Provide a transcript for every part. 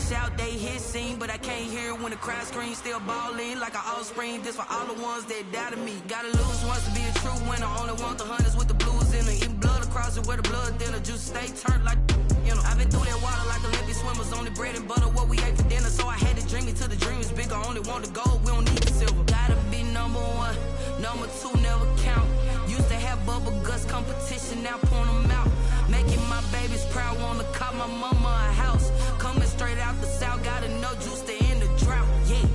shout, they hit scene, but I can't hear when the crowd screams. Still ballin' like an offspring. This for all the ones that doubted me. Gotta lose once to be a true winner. Only want the hunters with the blues in them. Eating blood across it where the blood thinner. Juice stay turned like, you know. I've been through that water like Olympic swimmers. Only bread and butter what we ate for dinner. So I had to dream it till the dream is bigger. Only want the gold, we don't need the silver. Gotta be number one, number two never count. Used to have bubble guts competition, now point them out. Making my babies proud, wanna cop my mama a house. Coming straight out the south, gotta know juice to end the drought, yeah.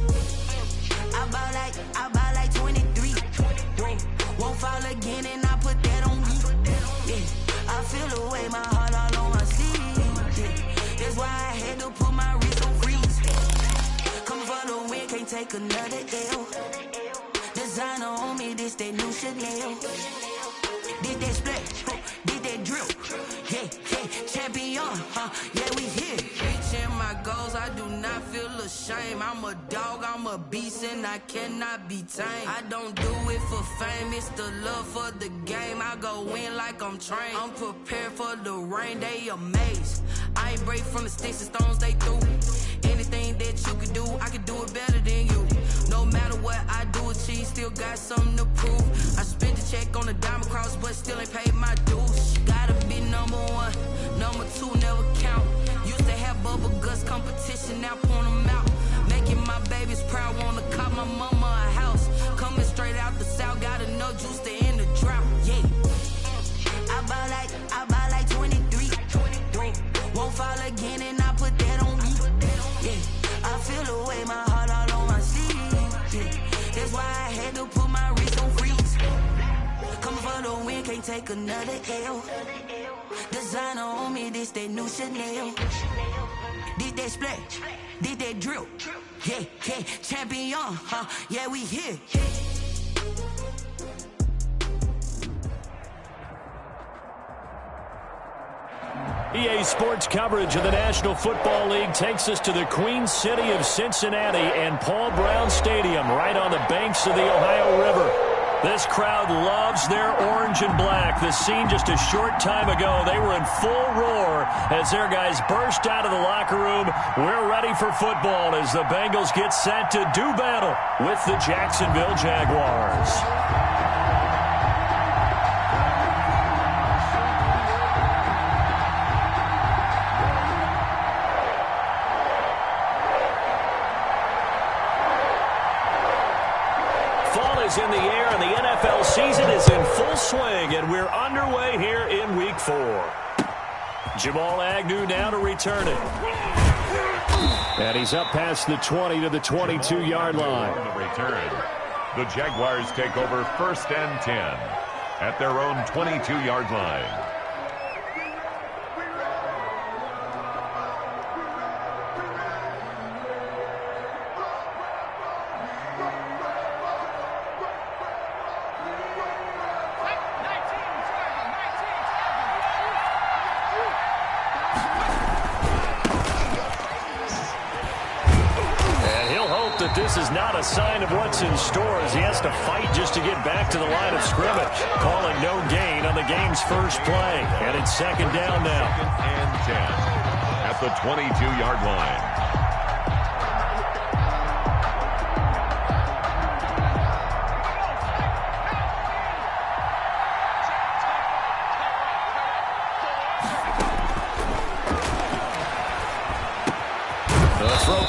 I buy like 23. Won't fall again and I put that on me, yeah. I feel the way, my heart all on my sleeve, yeah. That's why I had to put my wrist on freeze. Coming for the win, can't take another L. Designer on me, this that new Chanel. Did that splash, did that drill, yeah, champion, yeah, we here. Reaching my goals, I do not feel ashamed. I'm a dog, I'm a beast, and I cannot be tamed. I don't do it for fame, it's the love for the game. I go in like I'm trained. I'm prepared for the rain, they amazed. I ain't break from the sticks and stones they threw. Anything that you could do, I could do it better than you. No matter what I do, achieve, still got something to prove. I spent the check on the diamond cross, but still ain't paid my dues. Gotta be number one, number two never count. Used to have bubble guts competition, now point them out. Making my babies proud, wanna cop my mama a house. Coming straight out the south, gotta know juice to end the drought, yeah. I buy like 23. Won't fall again and I put that on me, yeah. I feel the way, my heart all on my sleeve, yeah. That's why I had to put my wrist on freeze. Coming for the win, can't take another L. Designer on me, this that new Chanel. Did that splash, did that drill, yeah, champion, yeah, we here. EA Sports coverage of the National Football League takes us to the Queen City of Cincinnati and Paul Brown Stadium right on the banks of the Ohio River. This crowd loves their orange and black. The scene just a short time ago, they were in full roar as their guys burst out of the locker room. We're ready for football as the Bengals get set to do battle with the Jacksonville Jaguars. In the air, and the NFL season is in full swing, and we're underway here in Week 4. Jamal Agnew now to return it. And he's up past the 20 to the 22-yard line. On the return, the Jaguars take over 1st and 10 at their own 22-yard line. This is not a sign of what's in store as he has to fight just to get back to the line of scrimmage. Calling no gain on the game's first play. And it's 2nd down now. 2nd and 10 at the 22-yard line.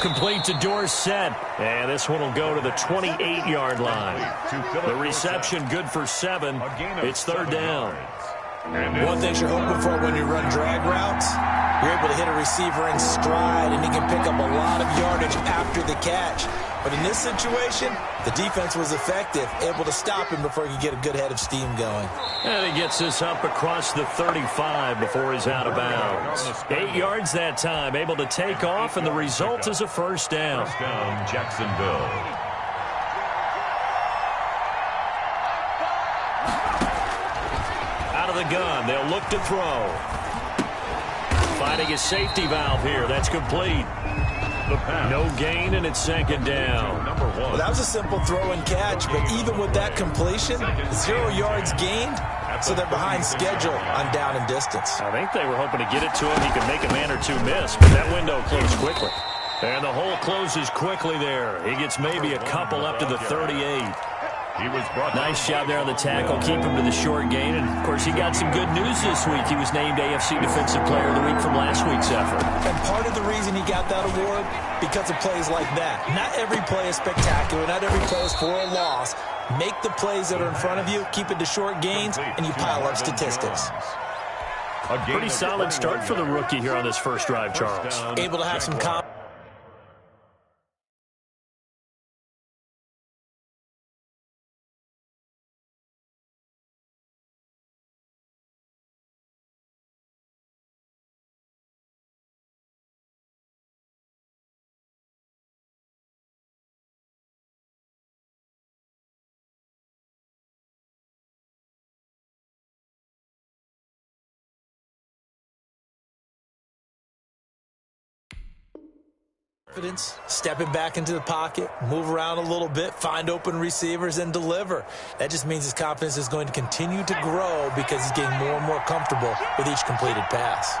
Complete to Dorsett, and this one will go to the 28-yard line. The reception good for 7. It's 3rd down. One thing you're hoping for when you run drag routes, you're able to hit a receiver in stride, and he can pick up a lot of yardage after the catch. But in this situation, the defense was effective, able to stop him before he could get a good head of steam going. And he gets this up across the 35 before he's out of bounds. 8 yards that time, able to take off, and the result is a 1st down. 1st down, Jacksonville. Out of the gun, they'll look to throw. Finding a safety valve here, that's complete. No gain, and it's 2nd down. Well, that was a simple throw and catch, but even with that completion, 0 yards gained, so they're behind schedule on down and distance. I think they were hoping to get it to him. He could make a man or two miss, but that window closed quickly. And the hole closes quickly there. He gets maybe a couple up to the 38. He was brought nice job there on the tackle. Keep him to the short gain. And, of course, he got some good news this week. He was named AFC Defensive Player of the Week from last week's effort. And part of the reason he got that award, because of plays like that. Not every play is spectacular. Not every play is for a loss. Make the plays that are in front of you, keep it to short gains, and you pile up statistics. Pretty solid start for the rookie here on this first drive, Charles. Able to have some confidence. Stepping back into the pocket, move around a little bit, find open receivers, and deliver. That just means his confidence is going to continue to grow because he's getting more and more comfortable with each completed pass.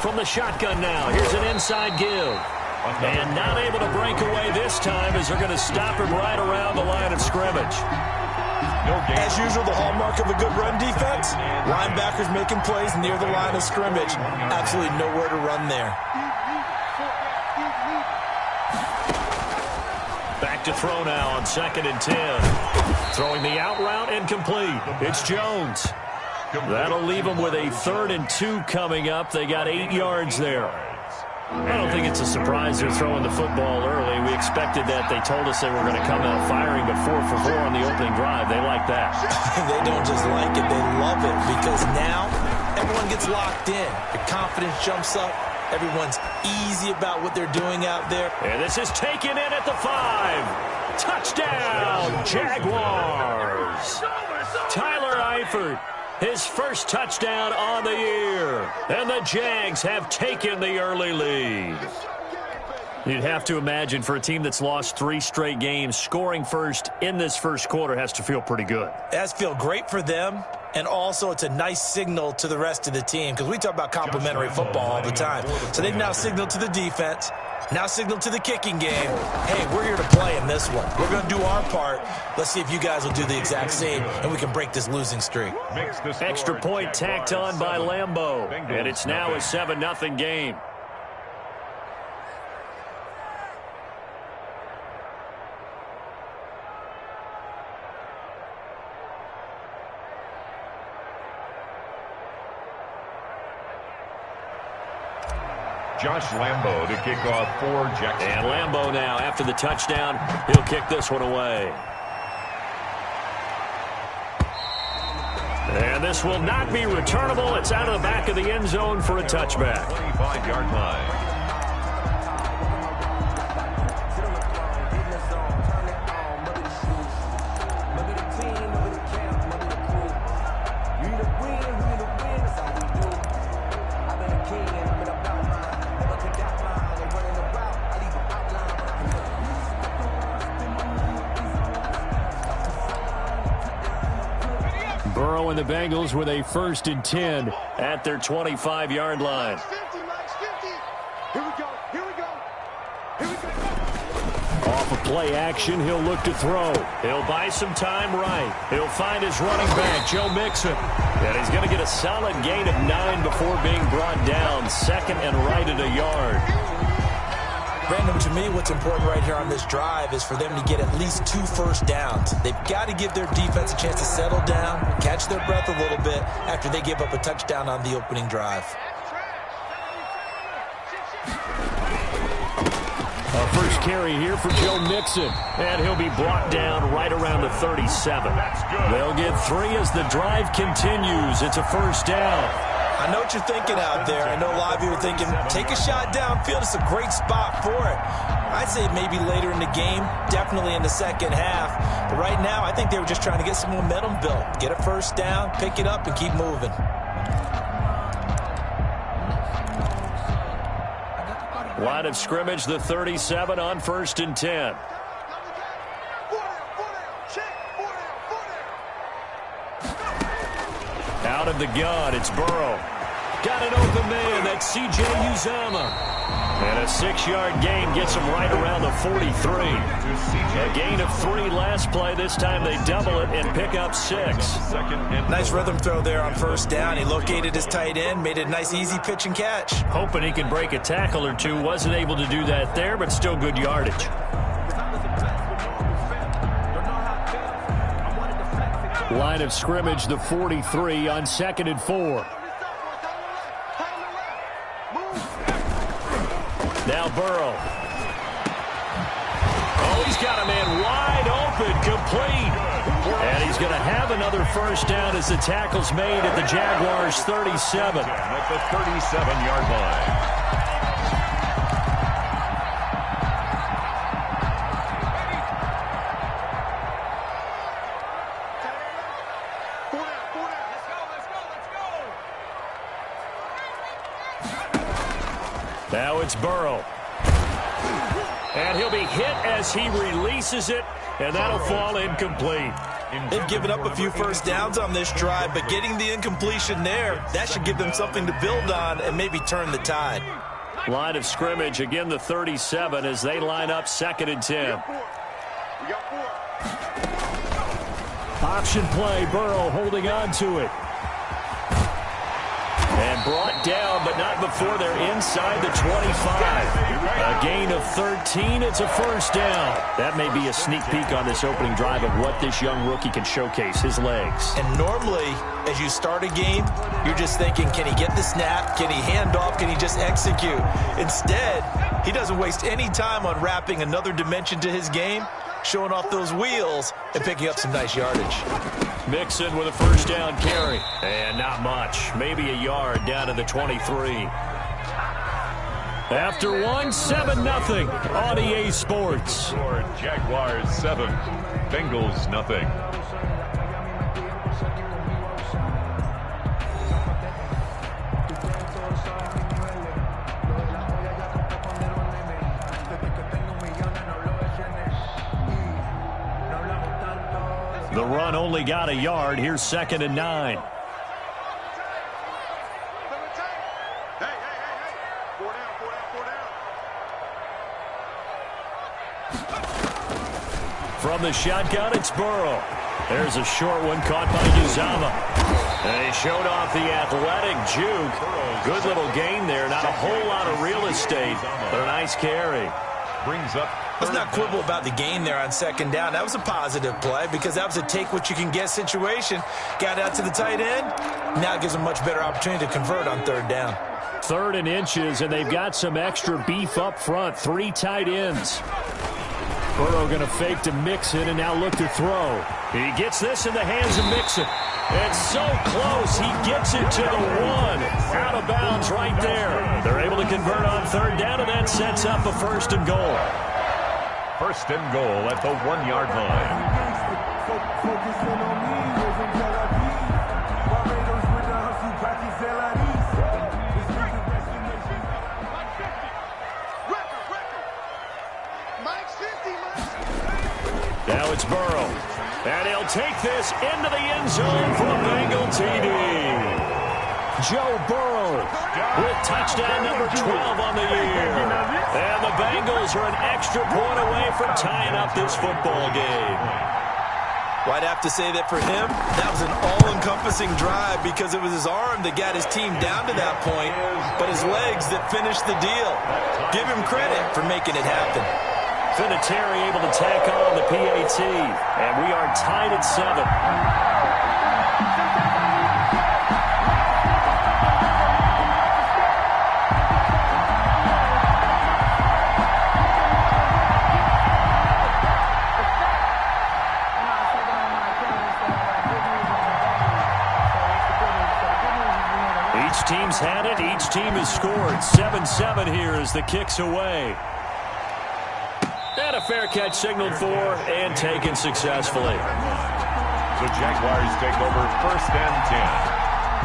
From the shotgun now, here's an inside give. And not able to break away this time as they're going to stop him right around the line of scrimmage. As usual, the hallmark of a good run defense, linebackers making plays near the line of scrimmage. Absolutely nowhere to run there. Back to throw now on 2nd and 10. Throwing the out route incomplete. It's Jones. That'll leave them with a 3rd and 2 coming up. They got 8 yards there. I don't think it's a surprise they're throwing the football early. We expected that. They told us they were going to come out firing, but 4 for 4 on the opening drive. They like that. They don't just like it. They love it because now everyone gets locked in. The confidence jumps up. Everyone's easy about what they're doing out there. And this is taken in at the 5. Touchdown, Jaguars. Tyler Eifert. His first touchdown on the year. And the Jags have taken the early lead. You'd have to imagine for a team that's lost 3 straight games, scoring first in this first quarter has to feel pretty good. It has to feel great for them, and also it's a nice signal to the rest of the team because we talk about complimentary football all the time. So they've now signaled to the defense, now signaled to the kicking game, hey, we're here to play in this one. We're going to do our part. Let's see if you guys will do the exact same, and we can break this losing streak. Extra point tacked on by Lambeau, and it's now a 7-0 game. Josh Lambeau to kick off for Jackson. And Lambeau now, after the touchdown, he'll kick this one away. And this will not be returnable. It's out of the back of the end zone for a touchback. 25-yard line. And the Bengals with a 1st and 10 at their 25-yard line. Off of play action, he'll look to throw. He'll buy some time right. He'll find his running back, Joe Mixon. And he's going to get a solid gain of 9 before being brought down. 2nd and right at a yard. Brandon, to me, what's important right here on this drive is for them to get at least 2 first downs. They've got to give their defense a chance to settle down, catch their breath a little bit after they give up a touchdown on the opening drive. A first carry here for Joe Mixon, and he'll be brought down right around the 37. They'll get 3 as the drive continues. It's a first down. I know what you're thinking out there. I know a lot of you are thinking, take a shot downfield. It's a great spot for it. I'd say maybe later in the game, definitely in the second half. But right now, I think they were just trying to get some momentum built. Get a first down, pick it up, and keep moving. Line of scrimmage, the 37 on 1st and 10. Out of the gun, it's Burrow. Got an open man. That's C.J. Uzomah. And a 6-yard gain gets him right around the 43. A gain of 3 last play. This time they double it and pick up 6. Nice rhythm throw there on first down. He located his tight end, made it a nice easy pitch and catch. Hoping he can break a tackle or two. Wasn't able to do that there, but still good yardage. Line of scrimmage, the 43 on 2nd and 4. Now Burrow. Oh, he's got a man wide open, complete. And he's going to have another first down as the tackle's made at the Jaguars' 37. At the 37-yard line. Now it's Burrow. And he'll be hit as he releases it, and that'll fall incomplete. They've given up a few first downs on this drive, but getting the incompletion there, that should give them something to build on and maybe turn the tide. Line of scrimmage, again the 37 as they line up 2nd and 10. Option play, Burrow holding on to it. And brought down, but not before they're inside the 25. A gain of 13. It's a first down. That may be a sneak peek on this opening drive of what this young rookie can showcase, his legs. And normally, as you start a game, you're just thinking, can he get the snap? Can he hand off? Can he just execute? Instead, he doesn't waste any time on wrapping another dimension to his game, showing off those wheels, and picking up some nice yardage. Mixon with a first down carry. And not much. Maybe a yard down to the 23. After one, 7-0 on EA Sports. Jaguars 7, Bengals nothing. The run only got a yard. Here's 2nd and 9. From the shotgun, it's Burrow. There's a short one caught by Uzomah. And he showed off the athletic juke. Good little gain there. Not a whole lot of real estate, but a nice carry. Brings up. Let's not quibble about the gain there on 2nd down. That was a positive play because that was a take-what-you-can-get situation. Got out to the tight end. Now it gives them a much better opportunity to convert on 3rd down. 3rd and inches, and they've got some extra beef up front. 3 tight ends. Burrow going to fake to Mixon and now look to throw. He gets this in the hands of Mixon. It's so close. He gets it to the 1. Out of bounds right there. They're able to convert on 3rd down, and that sets up a 1st and goal. 1st and goal at the 1-yard line. Now it's Burrow. And he'll take this into the end zone for a Bengal TD. Joe Burrow with touchdown number 12 on the year. And the Bengals are an extra point away from tying up this football game. Well, I'd have to say that for him, that was an all-encompassing drive because it was his arm that got his team down to that point, but his legs that finished the deal. Give him credit for making it happen. Vinatieri able to tack on the PAT, and we are tied at 7. Each team's had it. Each team has scored. 7-7 here as the kick's away. And a fair catch signaled for and taken successfully. The Jaguars take over 1st and 10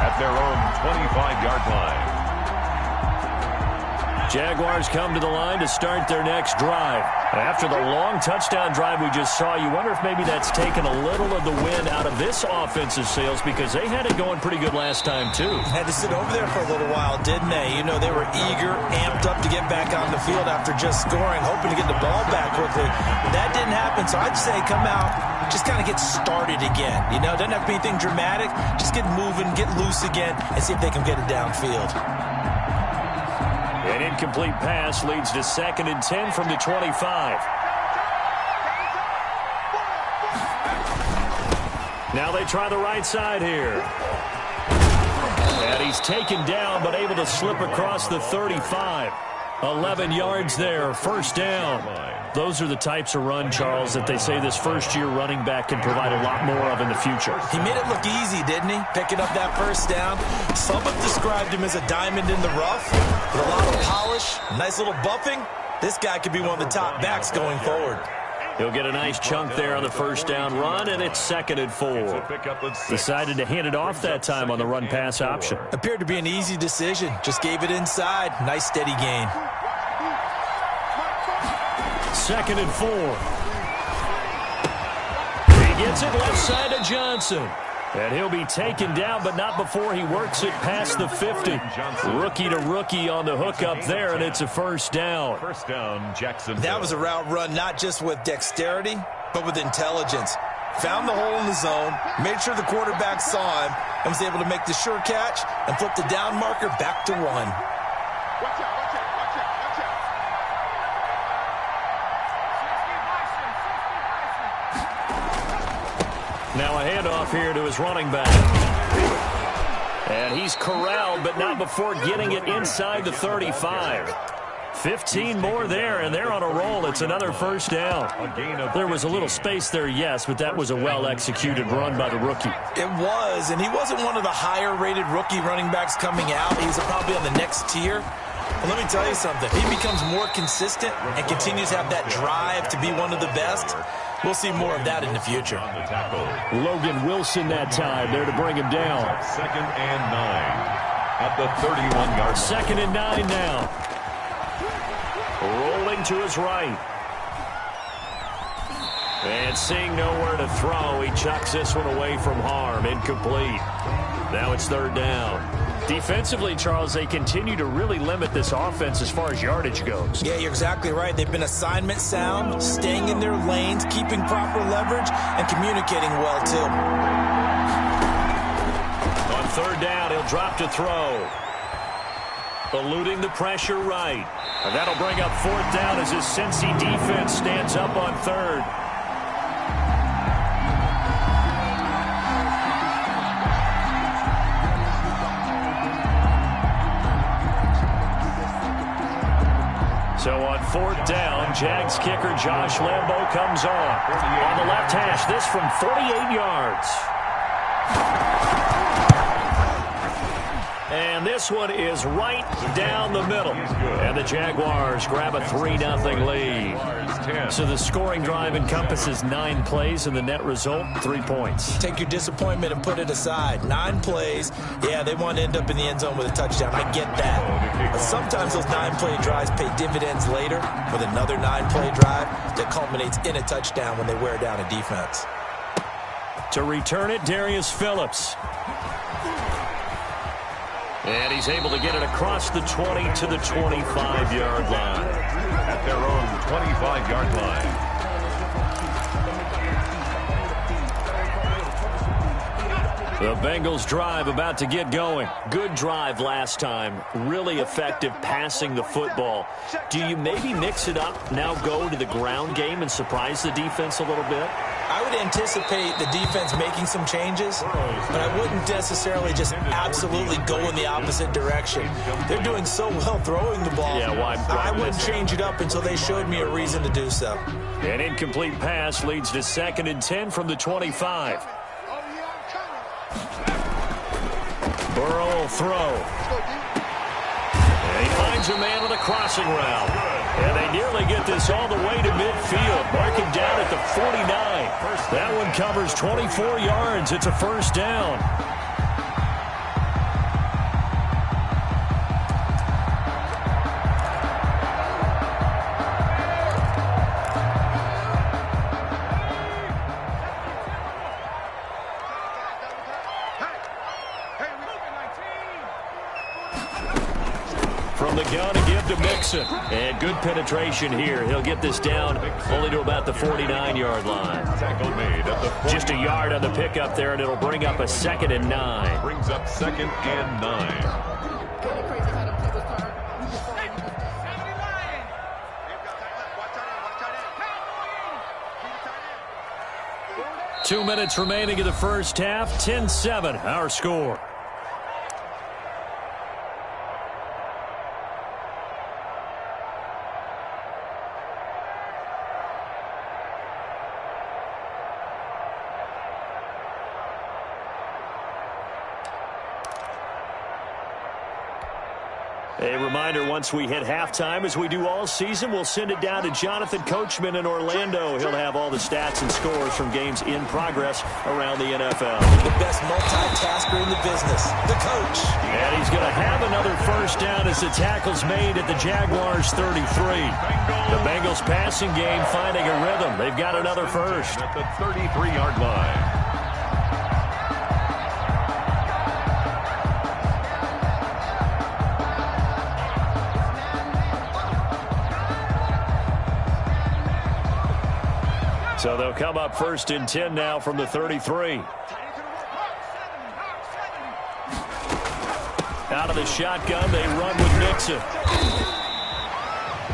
at their own 25-yard line. Jaguars come to the line to start their next drive. After the long touchdown drive we just saw, you wonder if maybe that's taken a little of the wind out of this offensive sails, because they had it going pretty good last time too. Had to sit over there for a little while, didn't they? You know, they were eager, amped up to get back on the field after just scoring, hoping to get the ball back quickly. That didn't happen, so I'd say come out, just kind of get started again. You know, doesn't have to be anything dramatic. Just get moving, get loose again, and see if they can get it downfield. An incomplete pass leads to 2nd and 10 from the 25. Now they try the right side here. And he's taken down, but able to slip across the 35. 11 yards there, first down. Those are the types of run, Charles, that they say this first-year running back can provide a lot more of in the future. He made it look easy, didn't he? Picking up that first down. Some have described him as a diamond in the rough with a lot of polish, nice little buffing. This guy could be one of the top backs going forward. He'll get a nice chunk there on the first down run, and it's 2nd and 4. Decided to hand it off that time on the run-pass option. Appeared to be an easy decision. Just gave it inside. Nice steady gain. 2nd and 4. He gets it left side to Johnson. And he'll be taken down, but not before he works it past the 50. Rookie to rookie on the hook up there, and it's a first down. First down, Jackson. That was a route run not just with dexterity, but with intelligence. Found the hole in the zone, made sure the quarterback saw him, and was able to make the sure catch and flip the down marker back to 1. Now a handoff here to his running back. And he's corralled, but not before getting it inside the 35. 15 more there, and they're on a roll. It's another first down. There was a little space there, yes, but that was a well-executed run by the rookie. It was, and he wasn't one of the higher-rated rookie running backs coming out. He's probably on the next tier. But let me tell you something. If he becomes more consistent and continues to have that drive to be one of the best, we'll see more of that in the future. Logan Wilson that time there to bring him down. 2nd and 9 at the 31-yard line. 2nd and 9 now. Rolling to his right. And seeing nowhere to throw, he chucks this one away from harm. Incomplete. Now it's 3rd down. Defensively, Charles, they continue to really limit this offense as far as yardage goes. Yeah, you're exactly right. They've been assignment sound, staying in their lanes, keeping proper leverage, and communicating well, too. On 3rd down, he'll drop to throw. Eluding the pressure right. And that'll bring up 4th down as his Cincy defense stands up on 3rd. So on 4th down, Jags kicker Josh Lambo comes on. On the left hash, this from 48 yards. And this one is right down the middle. And the Jaguars grab a 3-0 lead. So the scoring drive encompasses 9 plays, and the net result, 3 points. Take your disappointment and put it aside. 9 plays. Yeah, they want to end up in the end zone with a touchdown. I get that. But sometimes those 9-play drives pay dividends later with another 9-play drive that culminates in a touchdown when they wear down a defense. To return it, Darius Phillips. And he's able to get it across the 20 to the 25-yard line. At their own 25-yard line. The Bengals drive about to get going. Good drive last time. Really effective passing the football. Do you maybe mix it up, now go to the ground game and surprise the defense a little bit? I would anticipate the defense making some changes, but I wouldn't necessarily just absolutely go in the opposite direction. They're doing so well throwing the ball. Yeah, why I wouldn't change it up until they showed me a reason to do so. An incomplete pass leads to 2nd and 10 from the 25. Burrow will throw. And he finds a man on a crossing route. And they nearly get this all the way to midfield. Mark him down at the 49. That one covers 24 yards. It's a first down. give to Mixon. And good penetration here. He'll get this down only to about the 49-yard line. Tackle made at the 40. Just a yard on the pickup there, and it'll bring up a 2nd and 9. Brings up 2nd and 9. 2 minutes remaining in the first half. 10-7, our score. A reminder, once we hit halftime, as we do all season, we'll send it down to Jonathan Coachman in Orlando. He'll have all the stats and scores from games in progress around the NFL. The best multitasker in the business, the coach. And he's going to have another first down as the tackle's made at the Jaguars' 33. The Bengals passing game finding a rhythm. They've got another first. At the 33-yard line. So they'll come up 1st and 10 now from the 33. Out of the shotgun, they run with Mixon.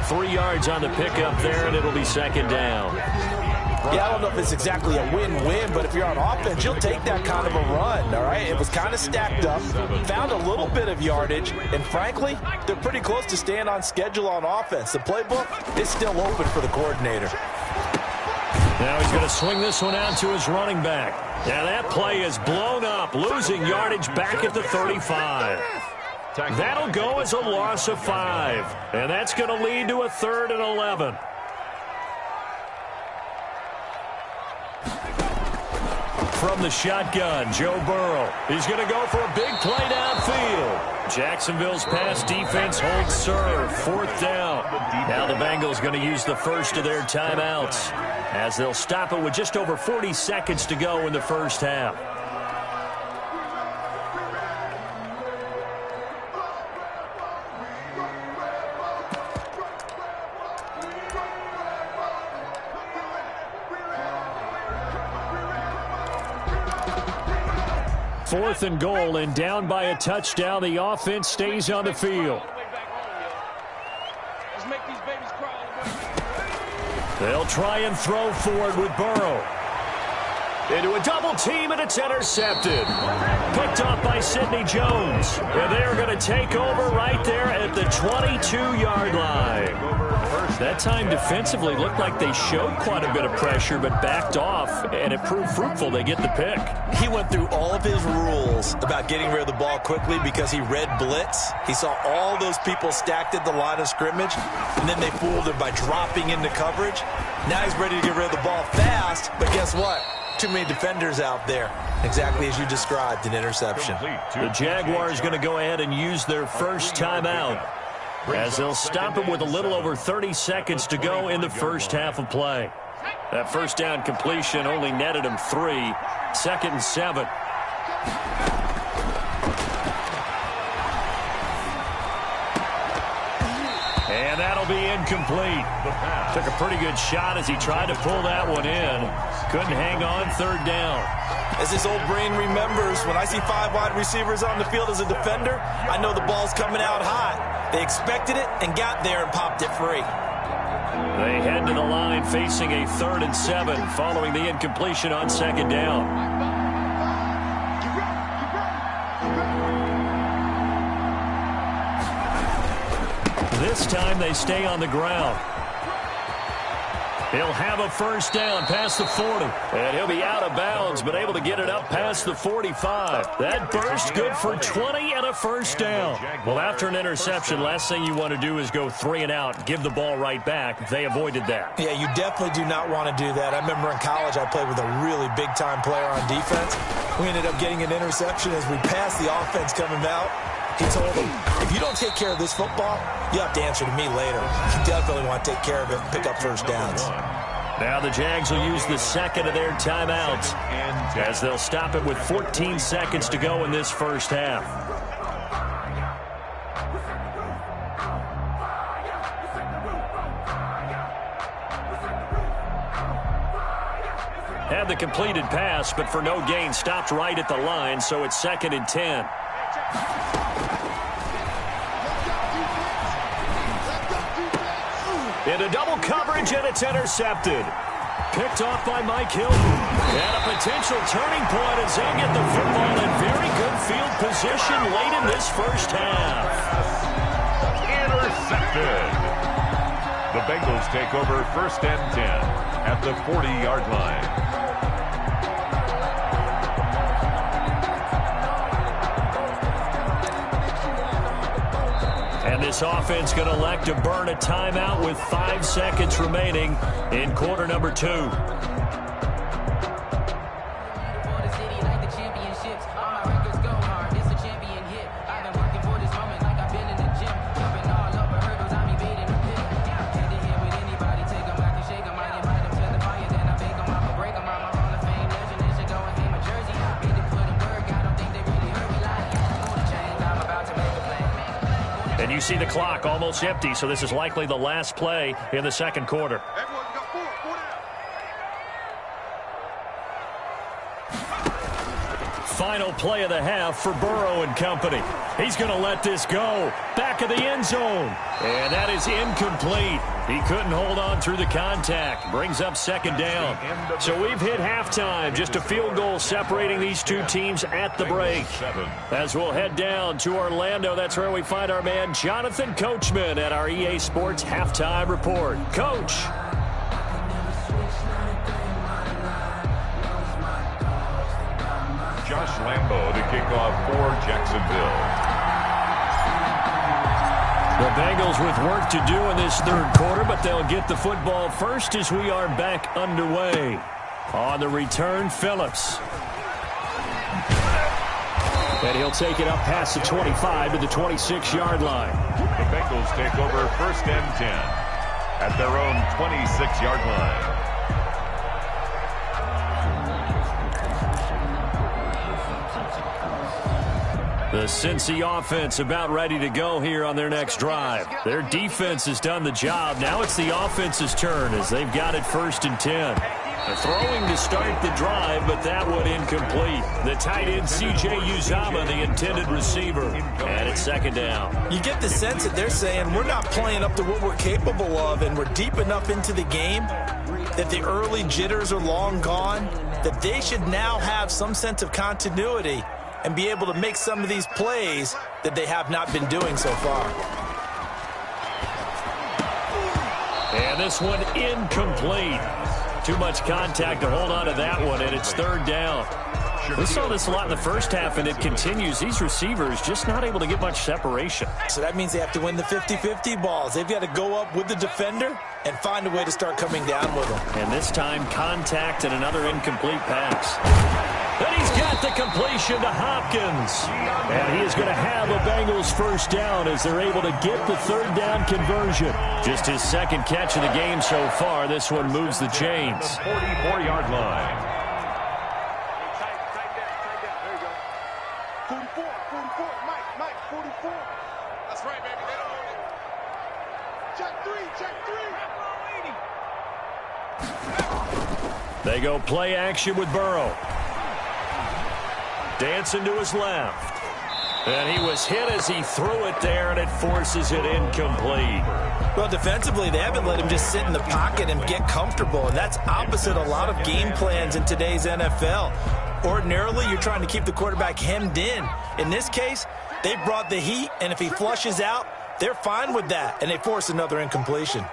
3 yards on the pickup there, and it'll be 2nd down. Yeah, I don't know if it's exactly a win-win, but if you're on offense, you'll take that kind of a run, all right? It was kind of stacked up, found a little bit of yardage, and frankly, they're pretty close to staying on schedule on offense. The playbook is still open for the coordinator. Now he's going to swing this one out to his running back. Now that play is blown up, losing yardage back at the 35. That'll go as a loss of 5. And that's going to lead to a 3rd and 11. From the shotgun, Joe Burrow. He's going to go for a big play downfield. Jacksonville's pass defense holds serve. 4th down. Now the Bengals going to use the first of their timeouts, as they'll stop it with just over 40 seconds to go in the first half. Fourth and goal, and down by a touchdown. The offense stays on the field. They'll try and throw forward with Burrow. Into a double team, and it's intercepted. Picked off by Sidney Jones. And they're going to take over right there at the 22-yard line. That time defensively looked like they showed quite a bit of pressure, but backed off, and it proved fruitful. They get the pick. He went through all of his rules about getting rid of the ball quickly because he read blitz. He saw all those people stacked at the line of scrimmage, and then they fooled him by dropping into coverage. Now he's ready to get rid of the ball fast, but guess what? Too many defenders out there. Exactly as you described, an interception. The Jaguars going to go ahead and use their first timeout, as they'll stop it with a little over 30 seconds to go in the first half of play. That first down completion only netted him 3. 2nd and 7. And that'll be incomplete. Took a pretty good shot as he tried to pull that one in. Couldn't hang on. 3rd down. As his old brain remembers, when I see 5 wide receivers on the field as a defender, I know the ball's coming out hot. They expected it and got there and popped it free. They head to the line facing a 3rd and 7 following the incompletion on 2nd down. This time they stay on the ground. He'll have a first down past the 40. And he'll be out of bounds, but able to get it up past the 45. That burst good for 20 and a first down. Well, after an interception, last thing you want to do is go 3 and out, give the ball right back. They avoided that. Yeah, you definitely do not want to do that. I remember in college I played with a really big-time player on defense. We ended up getting an interception as we passed the offense coming out. He told him, if you don't take care of this football, you have to answer to me later. You definitely want to take care of it and pick up first downs. Now the Jags will use the second of their timeouts, as they'll stop it with 14 seconds to go in this first half. Had the completed pass, but for no gain, stopped right at the line, so it's 2nd and 10. Into double coverage, and it's intercepted. Picked off by Mike Hilton. And a potential turning point as they get the football in very good field position late in this first half. Intercepted. The Bengals take over 1st and 10 at the 40-yard line. And this offense going to elect to burn a timeout with 5 seconds remaining in quarter number 2. And you see the clock almost empty, so this is likely the last play in the second quarter. Final play of the half for Burrow and company. He's going to let this go. Back of the end zone. And that is incomplete. He couldn't hold on through the contact. Brings up 2nd down. So we've hit halftime. Just a field goal separating these two teams at the break. As we'll head down to Orlando, that's where we find our man Jonathan Coachman at our EA Sports Halftime Report. Coach. Josh Lambo to kick off for Jacksonville. The Bengals with work to do in this third quarter, but they'll get the football first as we are back underway. On the return, Phillips. And he'll take it up past the 25 to the 26-yard line. The Bengals take over 1st and 10 at their own 26-yard line. The Cincy offense about ready to go here on their next drive. Their defense has done the job. Now it's the offense's turn as they've got it 1st and 10. The throwing to start the drive, but that one incomplete. The tight end, C.J. Uzomah, the intended receiver. And it's 2nd down. You get the sense that they're saying we're not playing up to what we're capable of, and we're deep enough into the game that the early jitters are long gone, that they should now have some sense of continuity and be able to make some of these plays that they have not been doing so far. And this one incomplete. Too much contact to hold on to that one, and it's 3rd down. We saw this a lot in the first half, and it continues. These receivers just not able to get much separation. So that means they have to win the 50-50 balls. They've got to go up with the defender and find a way to start coming down with them. And this time, contact and another incomplete pass. And he's got the completion to Hopkins. And he is going to have a Bengals 1st down as they're able to get the 3rd down conversion. Just his 2nd catch of the game so far. This one moves the chains. The 44-yard line. 44, Mike, 44. That's right, baby. They don't want it. Check 3. They go play action with Burrow. Dancing to his left. And he was hit as he threw it there, and it forces it incomplete. Well, defensively, they haven't let him just sit in the pocket and get comfortable, and that's opposite a lot of game plans in today's NFL. Ordinarily, you're trying to keep the quarterback hemmed in. In this case, they brought the heat, and if he flushes out, they're fine with that, and they force another incompletion.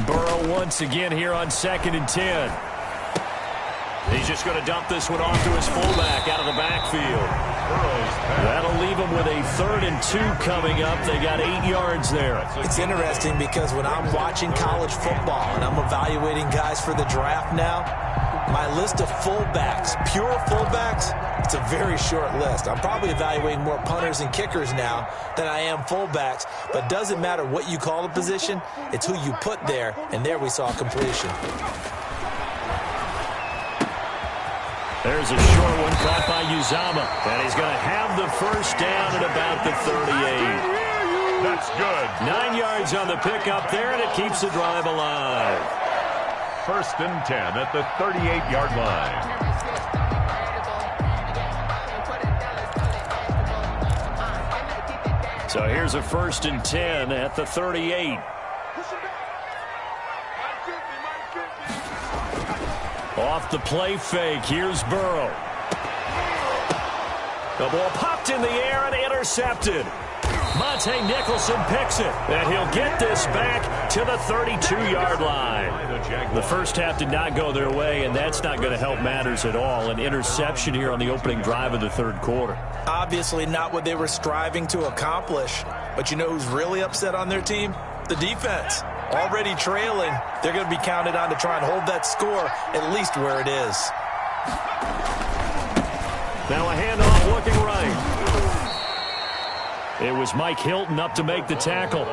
Burrow once again here on 2nd and 10. He's just going to dump this one off to his fullback out of the backfield. That'll leave him with a 3rd and 2 coming up. They got 8 yards there. It's interesting because when I'm watching college football and I'm evaluating guys for the draft now, my list of fullbacks, pure fullbacks, it's a very short list. I'm probably evaluating more punters and kickers now than I am fullbacks, but doesn't matter what you call the position, it's who you put there, and there we saw completion. There's a short one caught by Uzomah, and he's going to have the 1st down at about the 38. That's good. 9 yards on the pickup there, and it keeps the drive alive. 1st and 10 at the 38-yard line. So here's a 1st and 10 at the 38. Off the play fake, here's Burrow. The ball popped in the air and intercepted. Monte Nicholson picks it, and he'll get this back to the 32-yard line. The first half did not go their way, and that's not going to help matters at all. An interception here on the opening drive of the third quarter. Obviously not what they were striving to accomplish. But you know who's really upset on their team? The defense. Already trailing, they're going to be counted on to try and hold that score at least where it is. Now a handoff looking right. It was Mike Hilton up to make the tackle.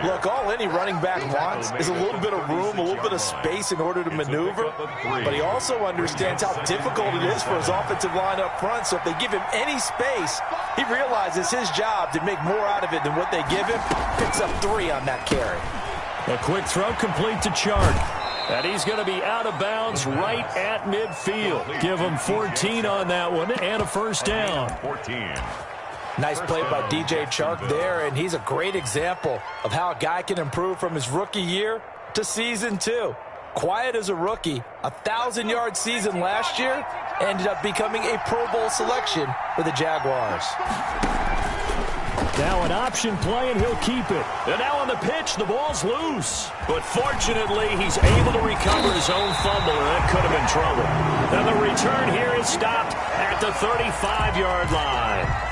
Look, all any running back wants is a little bit of room, a little bit of space in order to maneuver. But he also understands how difficult it is for his offensive line up front. So if they give him any space, he realizes his job to make more out of it than what they give him. Picks up 3 on that carry. A quick throw complete to Chark. And he's going to be out of bounds right at midfield. Give him 14 on that one and a first down. 14. Nice play by DJ Chark there, and he's a great example of how a guy can improve from his rookie year to season 2. Quiet as a rookie, 1,000-yard season last year, ended up becoming a Pro Bowl selection for the Jaguars. Now an option play, and he'll keep it. And now on the pitch, the ball's loose. But fortunately, he's able to recover his own fumble, and that could have been trouble. And the return here is stopped at the 35-yard line.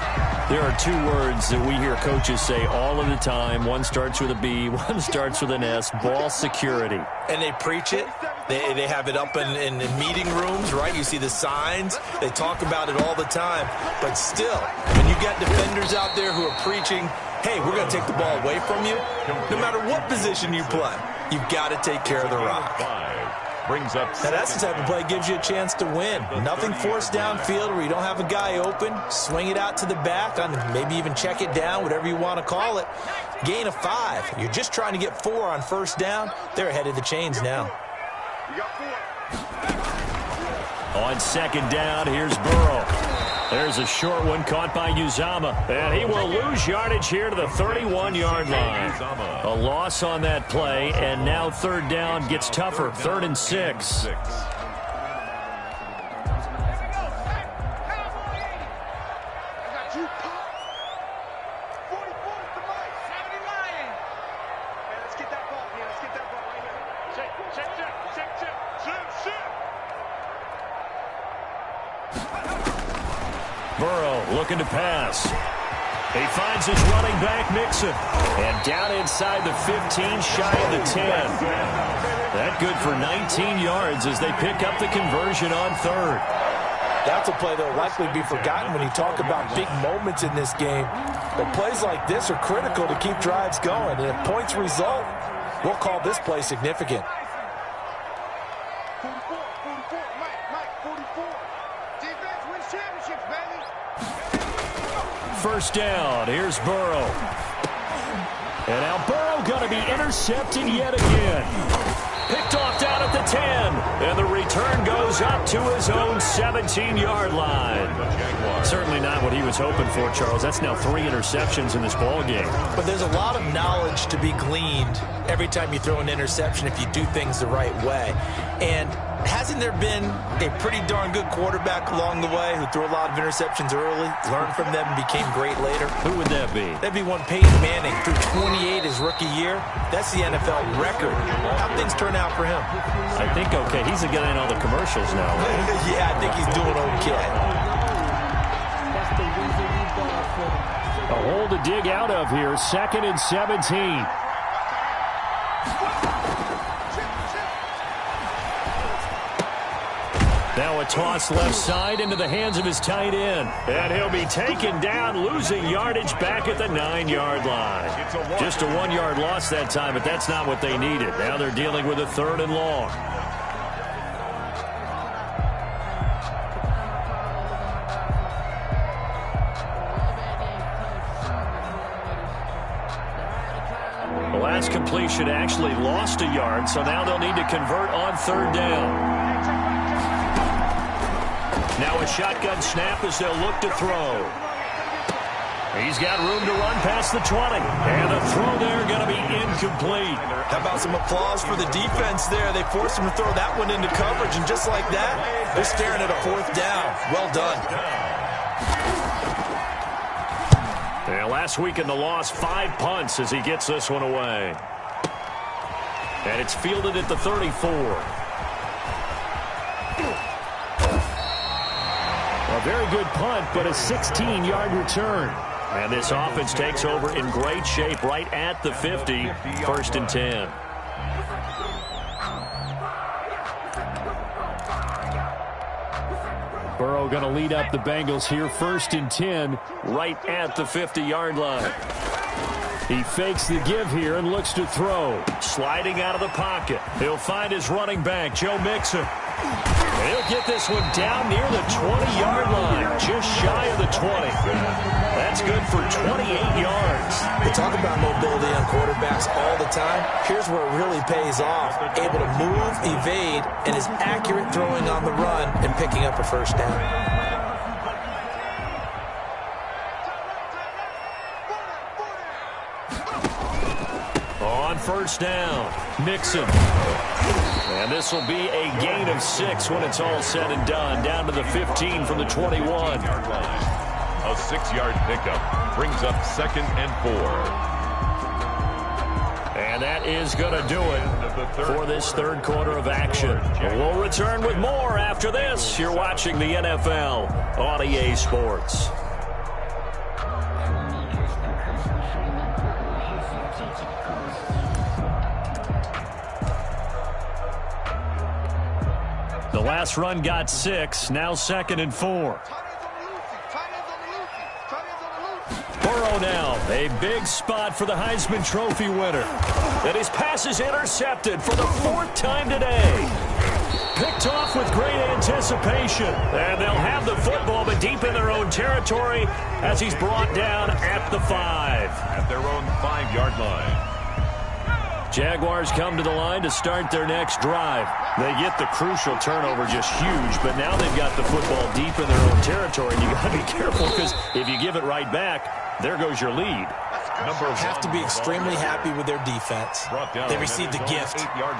There are 2 words that we hear coaches say all of the time. One starts with a B, one starts with an S, ball security. And they preach it. They have it up in meeting rooms, right? You see the signs. They talk about it all the time. But still, when you got defenders out there who are preaching, hey, we're going to take the ball away from you, no matter what position you play, you've got to take care of the rock. Brings up now that's the type of play that gives you a chance to win. Nothing forced downfield where you don't have a guy open. Swing it out to the back, on maybe even check it down, whatever you want to call it. Gain of 5. You're just trying to get 4 on first down. They're ahead of the chains now. On second down, here's Burrow. There's a short one caught by Uzama. And he will lose yardage here to the 31-yard line. A loss on that play, and now third down gets tougher. 3rd and 6. Burrow looking to pass. He finds his running back, Mixon. And down inside the 15, shy of the 10. That good for 19 yards as they pick up the conversion on 3rd. That's a play that will likely be forgotten when you talk about big moments in this game. But plays like this are critical to keep drives going. And if points result, we'll call this play significant. 1st down. Here's Burrow. And now Burrow going to be intercepted yet again. Picked off down at the 10. And the return goes up to his own 17-yard line. Certainly not what he was hoping for, Charles. That's now 3 interceptions in this ball game. But there's a lot of knowledge to be gleaned every time you throw an interception if you do things the right way. And hasn't there been a pretty darn good quarterback along the way who threw a lot of interceptions early, learned from them, and became great later? Who would that be? That'd be one Peyton Manning. Threw 28 his rookie year. That's the NFL record. How'd things turn out for him? I think okay. He's the guy in all the commercials now. Yeah, I think he's doing okay. A hole to dig out of here. 2nd and 17. Now a toss left side into the hands of his tight end. And he'll be taken down, losing yardage back at the 9-yard line. Just a 1-yard loss that time, but that's not what they needed. Now they're dealing with a 3rd and long. The last completion actually lost a yard, so now they'll need to convert on third down. Now a shotgun snap as they'll look to throw. He's got room to run past the 20. And the throw there going to be incomplete. How about some applause for the defense there? They forced him to throw that one into coverage, and just like that, they're staring at a fourth down. Well done. Yeah, last week in the loss, 5 punts as he gets this one away. And it's fielded at the 34. A very good punt, but a 16-yard return. And this offense takes over in great shape right at the 50, 1st and 10. Burrow going to lead up the Bengals here, 1st and 10, right at the 50-yard line. He fakes the give here and looks to throw. Sliding out of the pocket. He'll find his running back, Joe Mixon. And he'll get this one down near the 20-yard line, just shy of the 20. That's good for 28 yards. They talk about mobility on quarterbacks all the time. Here's where it really pays off. Able to move, evade, and is accurate throwing on the run and picking up a first down. On first down, Mixon. And this will be a gain of 6 when it's all said and done. Down to the 15 from the 21. A 6-yard pickup brings up 2nd and 4. And that is going to do it for this third quarter of action. We'll return with more after this. You're watching the NFL on EA Sports. The last run got 6, now 2nd and 4. Burrow now, a big spot for the Heisman Trophy winner. And his pass is intercepted for the 4th time today. Picked off with great anticipation. And they'll have the football, but deep in their own territory as he's brought down at the 5. At their own 5-yard line. Jaguars come to the line to start their next drive. They get the crucial turnover, just huge, but now they've got the football deep in their own territory, and you got to be careful because if you give it right back, there goes your lead. Have to be extremely happy with their defense. They received the gift,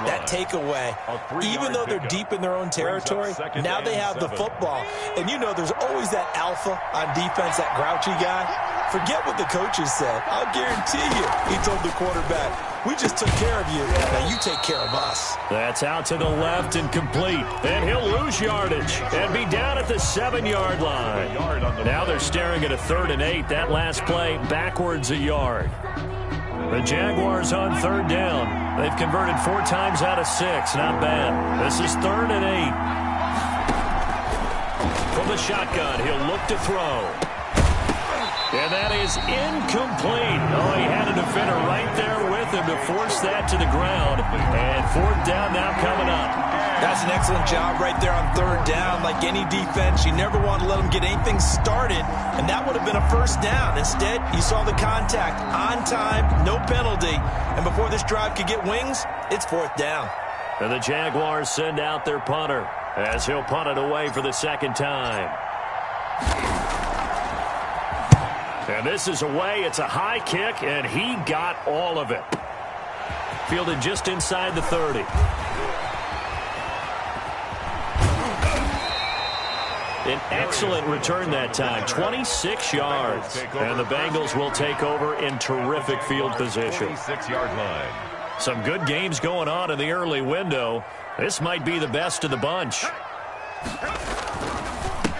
that takeaway. Even though they're deep in their own territory, now they have the football. And you know there's always that alpha on defense, that grouchy guy. Forget what the coaches said. I'll guarantee you, he told the quarterback, we just took care of you. Now you take care of us. That's out to the left and complete. And he'll lose yardage and be down at the 7-yard line. Now they're staring at a 3rd and 8. That last play backwards a yard. The Jaguars on 3rd down. They've converted 4 times out of 6. Not bad. This is 3rd and 8. From the shotgun, he'll look to throw. And that is incomplete. Oh, he had a defender right there with him to force that to the ground. And 4th down now coming up. That's an excellent job right there on 3rd down. Like any defense, you never want to let them get anything started, and that would have been a first down. Instead, you saw the contact on time, no penalty. And before this drive could get wings, it's 4th down. And the Jaguars send out their punter as he'll punt it away for the 2nd time. And this is away. It's a high kick, and he got all of it. Fielded just inside the 30. An excellent return that time, 26 yards. And the Bengals will take over in terrific field position. 26-yard line. Some good games going on in the early window. This might be the best of the bunch.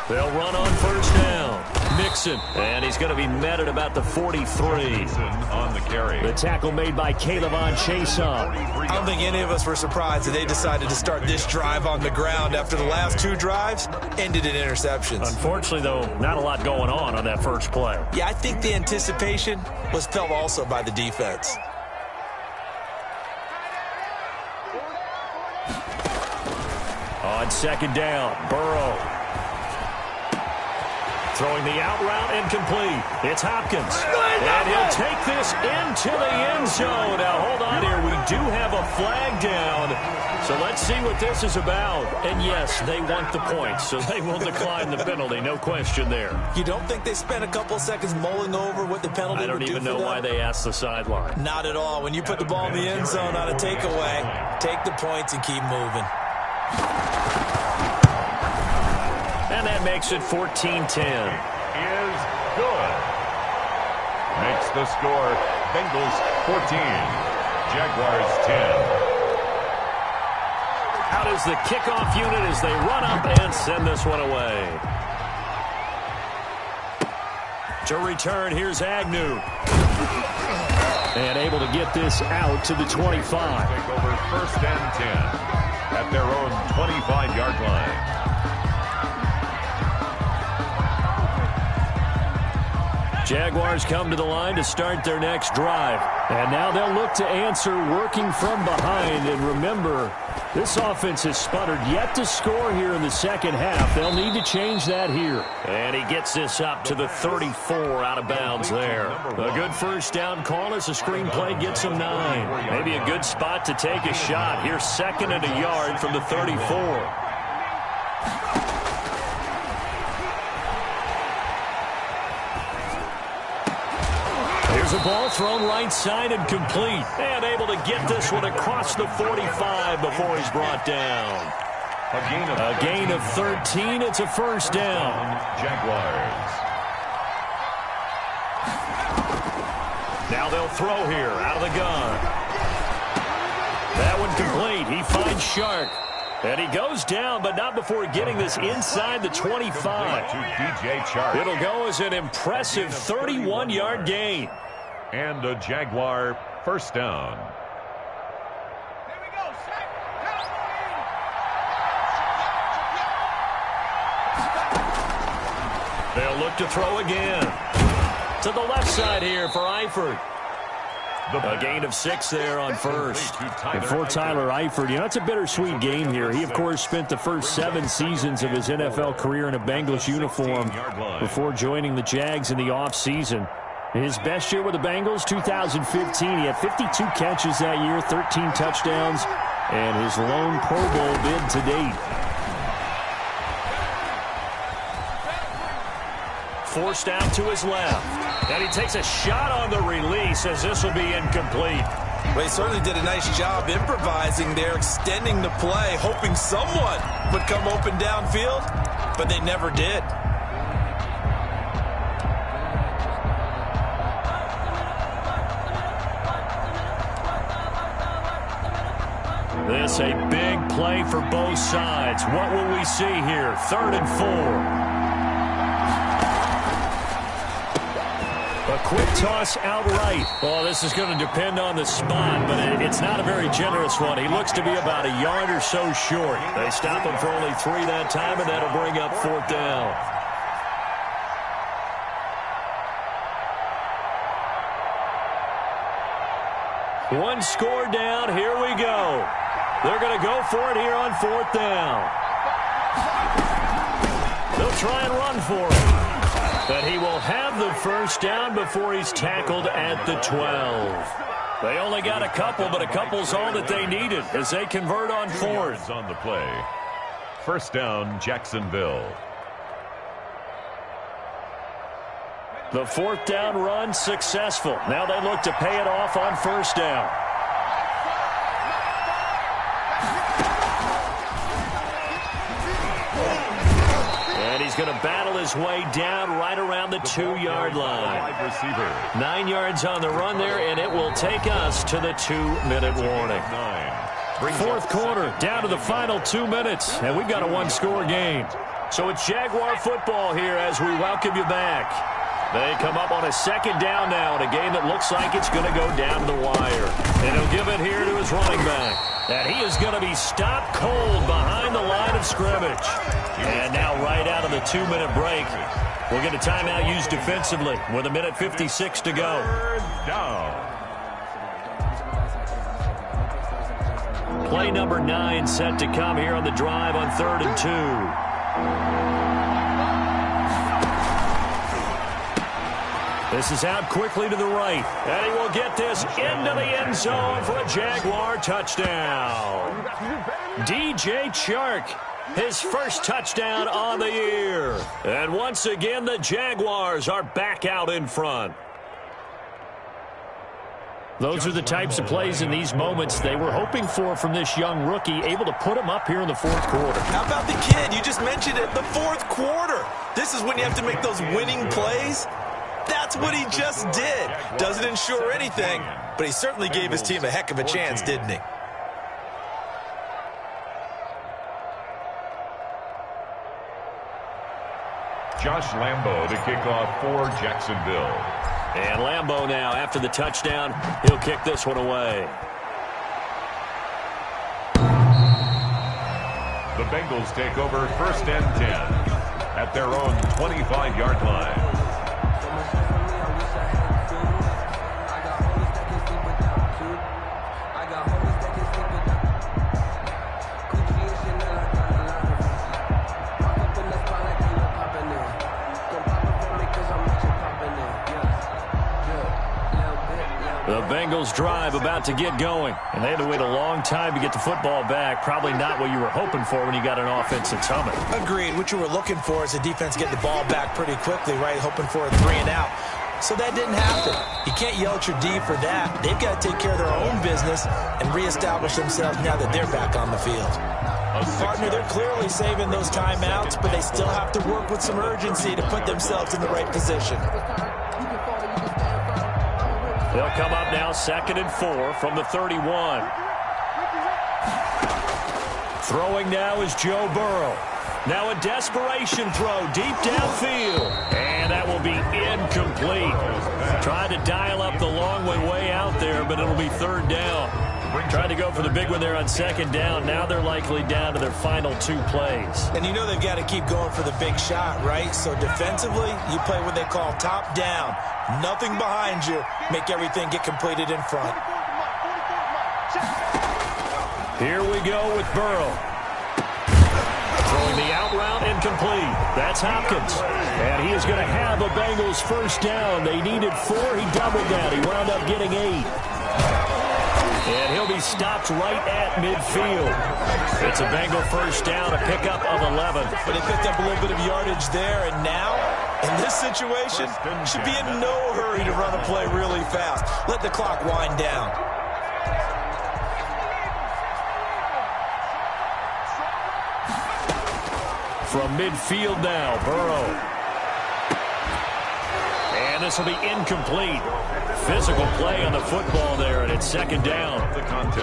They'll run on 1st down. Mixon, and he's going to be met at about the 43. On the carry. The tackle made by Caleb-on Chason. I don't think any of us were surprised that they decided to start this drive on the ground after the last 2 drives ended in interceptions. Unfortunately, though, not a lot going on that first play. Yeah, I think the anticipation was felt also by the defense. On 2nd down, Burrow. Throwing the out route and complete. It's Hopkins. And he'll take this into the end zone. Now, hold on here. We do have a flag down. So let's see what this is about. And, yes, they want the points, so they will decline the penalty. No question there. You don't think they spent a couple seconds mulling over what the penalty would do? I don't even know why they asked the sideline. Not at all. When you put the ball in the end zone on a takeaway, take the points and keep moving. And that makes it 14-10. Is good. Makes the score Bengals 14, Jaguars 10. Out is the kickoff unit as they run up and send this one away. To return, here's Agnew. And able to get this out to the 25. Take over first and 10 at their own 25-yard line. Jaguars come to the line to start their next drive. And now they'll look to answer working from behind. And remember, this offense has sputtered yet to score here in the second half. They'll need to change that here. And he gets this up to the 34 out of bounds there. A good first down call as the screenplay gets him 9. Maybe a good spot to take a shot. Here's second and a yard from the 34. Here's a ball thrown right side and complete. And able to get this one across the 45 before he's brought down. A gain of 13. It's a first down. Jaguars. Now they'll throw here out of the gun. That one complete. He finds Shark. And he goes down, but not before getting this inside the 25. To DJ Chark. It'll go as an impressive 31-yard gain. And a Jaguar first down. Here we go, Shaq. They'll look to throw again. To the left side here for Eifert. A gain of 6 there on first. And for Tyler Eifert, you know, it's a bittersweet game here. He, of course, spent the first 7 seasons of his NFL career in a Bengals uniform before joining the Jags in the offseason. His best year with the Bengals, 2015. He had 52 catches that year, 13 touchdowns, and his lone Pro Bowl bid to date. Forced out to his left. And he takes a shot on the release as this will be incomplete. Well, he certainly did a nice job improvising there, extending the play, hoping someone would come open downfield, but they never did. This a big play for both sides. What will we see here? 3rd and 4. A quick toss outright. Oh, this is going to depend on the spot, but it's not a very generous one. He looks to be about a yard or so short. They stop him for only 3 that time, and that'll bring up 4th down. One score down. Here we go. They're going to go for it here on 4th down. They'll try and run for it. But he will have the first down before he's tackled at the 12. They only got a couple, but a couple's all that they needed as they convert on 4th. On the play. First down, Jacksonville. The 4th down run successful. Now they look to pay it off on first down. He's going to battle his way down right around the 2-yard line. 9 yards on the run there, and it will take us to the 2-minute warning. 4th quarter, down to the final 2 minutes, and we've got a 1-score game. So it's Jaguar football here as we welcome you back. They come up on a 2nd down now in a game that looks like it's going to go down to the wire. And he'll give it here to his running back. And he is going to be stopped cold behind the line of scrimmage. And now right out of the 2-minute break, we'll get a timeout used defensively with 1:56 to go. Play number 9 set to come here on the drive on 3rd and 2. This is out quickly to the right. And he will get this into the end zone for a Jaguar touchdown. DJ Chark, his first touchdown on the year. And once again, the Jaguars are back out in front. Those are the types of plays in these moments they were hoping for from this young rookie, able to put him up here in the fourth quarter. How about the kid? You just mentioned it, the fourth quarter. This is when you have to make those winning plays. That's what he just did. Doesn't ensure anything, but he certainly gave his team a heck of a chance, didn't he? Josh Lambo to kick off for Jacksonville. And Lambo now, after the touchdown, he'll kick this one away. The Bengals take over 1st and 10 at their own 25-yard line. The Bengals drive about to get going. And they had to wait a long time to get the football back. Probably not what you were hoping for when you got an offense that's humming. Agreed. What you were looking for is the defense getting the ball back pretty quickly, right? Hoping for a 3 and out. So that didn't happen. You can't yell at your D for that. They've got to take care of their own business and reestablish themselves now that they're back on the field. Partner, they're clearly saving those timeouts, but they still have to work with some urgency to put themselves in the right position. They'll come up now 2nd and 4 from the 31. Throwing now is Joe Burrow. Now a desperation throw deep downfield. And that will be incomplete. Tried to dial up the long way out there, but it'll be 3rd down. Tried to go for the big one there on 2nd down. Now they're likely down to their final 2 plays. And you know they've got to keep going for the big shot, right? So defensively, you play what they call top down. Nothing behind you. Make everything get completed in front. Here we go with Burrow. Throwing the out route incomplete. That's Hopkins. And he is going to have a Bengals 1st down. They needed 4. He doubled that. He wound up getting 8. And he'll be stopped right at midfield. It's a Bengal 1st down, a pickup of 11. But he picked up a little bit of yardage there, and now, in this situation, should be in no hurry to run a play really fast. Let the clock wind down. From midfield now, Burrow. And this will be incomplete. Physical play on the football there, and it's 2nd down.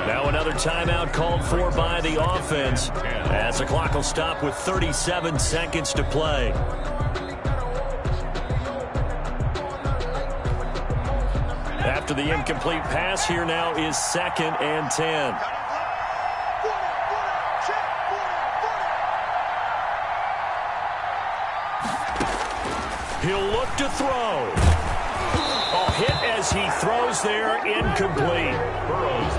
Now another timeout called for by the offense, as the clock will stop with 37 seconds to play. After the incomplete pass, here now is 2nd and 10. He'll look to throw. Oh, hit as he throws there, incomplete.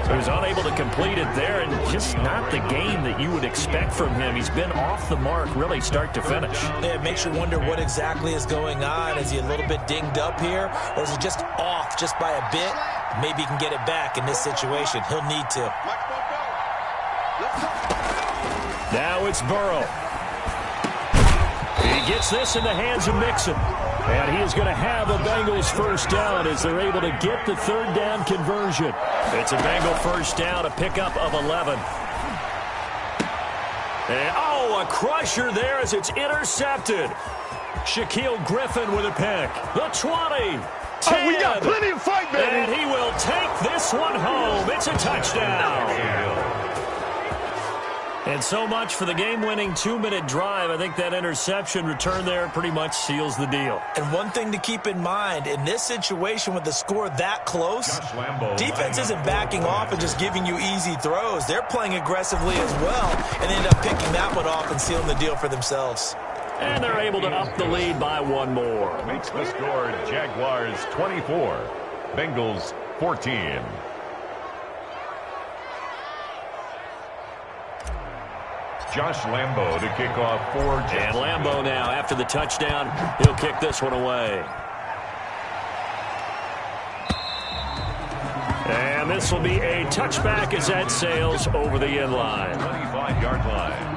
He was unable to complete it there, and just not the game that you would expect from him. He's been off the mark, really, start to finish. Yeah, it makes you wonder what exactly is going on. Is he a little bit dinged up here, or is he just off just by a bit? Maybe he can get it back in this situation. He'll need to. Now it's Burrow. He gets this in the hands of Mixon. And he is going to have a Bengals 1st down as they're able to get the 3rd down conversion. It's a Bengal 1st down, a pickup of 11. And, a crusher there as it's intercepted. Shaquille Griffin with a pick. The 20. 10. We got plenty of fight, baby. And he will take this one home. It's a touchdown. And so much for the game-winning 2-minute drive. I think that interception return there pretty much seals the deal. And one thing to keep in mind, in this situation with the score that close, defense isn't backing off and just giving you easy throws. They're playing aggressively as well, and they end up picking that one off and sealing the deal for themselves. And they're able to up the lead by 1 more. Makes the score Jaguars 24, Bengals 14. Josh Lambo to kick off for Jacksonville. And Lambo now, after the touchdown, he'll kick this one away. And this will be a touchback as that sails over the end line. 25-yard line.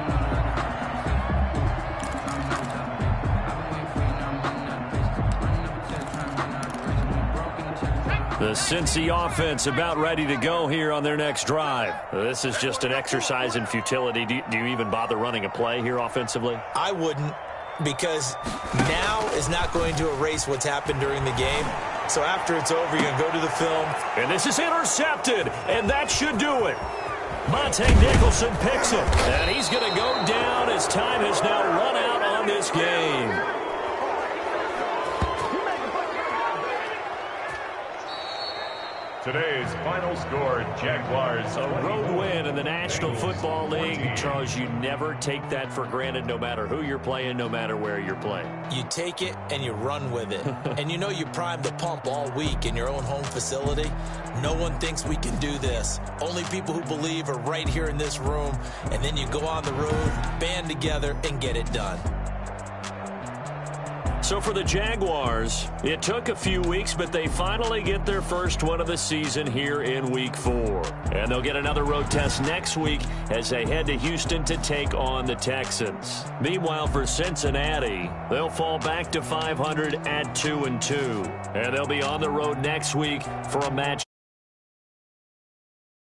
The Cincy offense about ready to go here on their next drive. This is just an exercise in futility. Do you even bother running a play here offensively? I wouldn't, because now is not going to erase what's happened during the game. So after it's over, you're going to go to the film. And this is intercepted, and that should do it. Monte Nicholson picks it, and he's going to go down as time has now run out on this game. Today's final score, Jaguars. A road win in the National Football League. Charles, you never take that for granted, no matter who you're playing, no matter where you're playing. You take it and you run with it. And you know you primed the pump all week in your own home facility. No one thinks we can do this. Only people who believe are right here in this room. And then you go on the road, band together, and get it done. So for the Jaguars, it took a few weeks, but they finally get their first one of the season here in Week 4. And they'll get another road test next week as they head to Houston to take on the Texans. Meanwhile, for Cincinnati, they'll fall back to 500 at 2-2. And they'll be on the road next week for a match